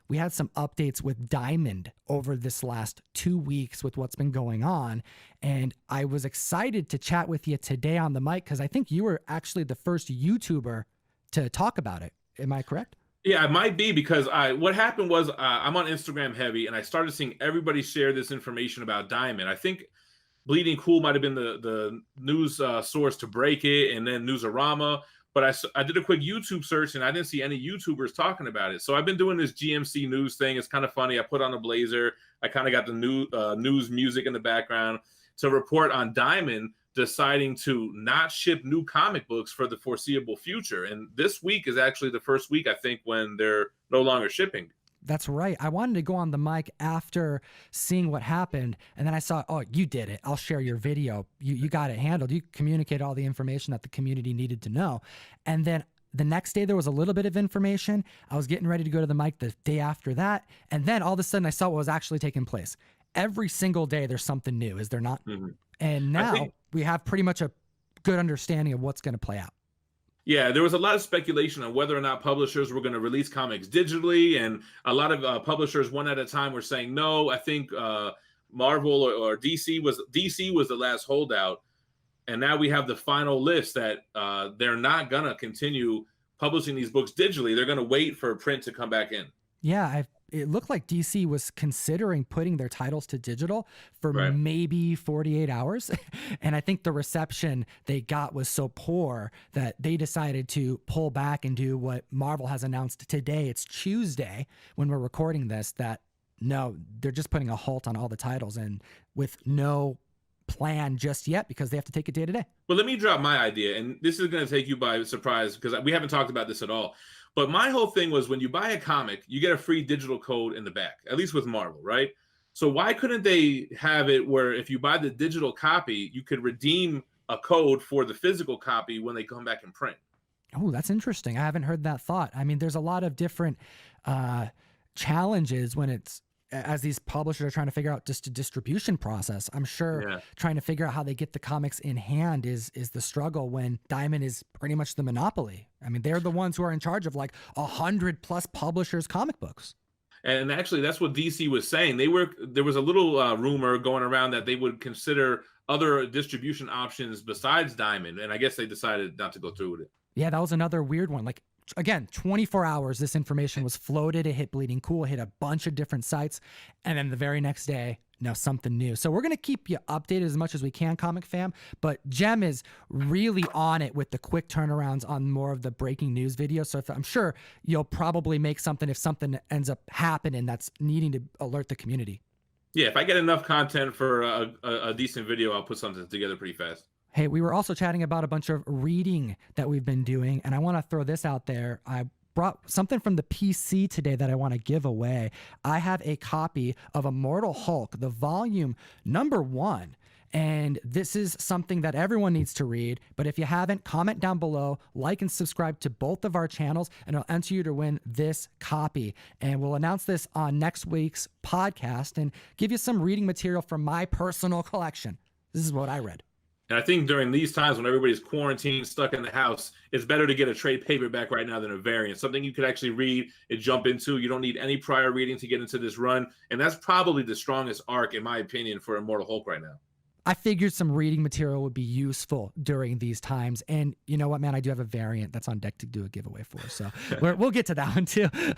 we had some updates with Diamond over this last 2 weeks with what's been going on. And I was excited to chat with you today on the mic because I think you were actually the first YouTuber to talk about it. Am I correct? Yeah, it might be because what happened was I'm on Instagram heavy, and I started seeing everybody share this information about Diamond. I think Bleeding Cool might have been the news source to break it, and then Newsarama. But I did a quick YouTube search, and I didn't see any YouTubers talking about it. So I've been doing this GMC news thing. It's kind of funny. I put on a blazer. I kind of got the news music in the background to report on Diamond deciding to not ship new comic books for the foreseeable future. And this week is actually the first week, I think, when they're no longer shipping. That's right. I wanted to go on the mic after seeing what happened, and then I saw, oh, you did it. I'll share your video. You got it handled. You communicated all the information that the community needed to know. And then the next day, there was a little bit of information. I was getting ready to go to the mic the day after that, and then all of a sudden, I saw what was actually taking place. Every single day, there's something new, is there not? Mm-hmm. And now we have pretty much a good understanding of what's going to play out. Yeah, there was a lot of speculation on whether or not publishers were going to release comics digitally, and a lot of publishers, one at a time, were saying no. I think Marvel or DC was the last holdout, and now we have the final list that they're not going to continue publishing these books digitally. They're going to wait for print to come back in. Yeah, it looked like DC was considering putting their titles to digital for maybe 48 hours. And I think the reception they got was so poor that they decided to pull back and do what Marvel has announced today. It's Tuesday when we're recording this, that no, they're just putting a halt on all the titles and with no plan just yet because they have to take it day to day. Well, let me drop my idea, and this is going to take you by surprise because we haven't talked about this at all. But my whole thing was when you buy a comic, you get a free digital code in the back, at least with Marvel, right? So why couldn't they have it where if you buy the digital copy, you could redeem a code for the physical copy when they come back in print? Oh, that's interesting. I haven't heard that thought. I mean, there's a lot of different challenges when it's, as these publishers are trying to figure out just a distribution process. I'm sure trying to figure out how they get the comics in hand is the struggle when Diamond is pretty much the monopoly. I mean, they're the ones who are in charge of like 100+ publishers' comic books. And actually, that's what DC was saying. There was a little rumor going around that they would consider other distribution options besides Diamond, and I guess they decided not to go through with it. Yeah, that was another weird one. Like, again, 24 hours, this information was floated. It hit Bleeding Cool, hit a bunch of different sites. And then the very next day, something new. So we're going to keep you updated as much as we can, Comic Fam. But Jem is really on it with the quick turnarounds on more of the breaking news videos. So I'm sure you'll probably make something if something ends up happening that's needing to alert the community. Yeah, if I get enough content for a decent video, I'll put something together pretty fast. Hey, we were also chatting about a bunch of reading that we've been doing, and I want to throw this out there. I brought something from the PC today that I want to give away. I have a copy of Immortal Hulk, the volume #1, and this is something that everyone needs to read. But if you haven't, comment down below, like and subscribe to both of our channels, and I'll enter you to win this copy. And we'll announce this on next week's podcast and give you some reading material from my personal collection. This is what I read. And I think during these times when everybody's quarantined, stuck in the house, it's better to get a trade paperback right now than a variant. Something you could actually read and jump into. You don't need any prior reading to get into this run. And that's probably the strongest arc, in my opinion, for Immortal Hulk right now. I figured some reading material would be useful during these times. And you know what, man? I do have a variant that's on deck to do a giveaway for. So we'll get to that one too.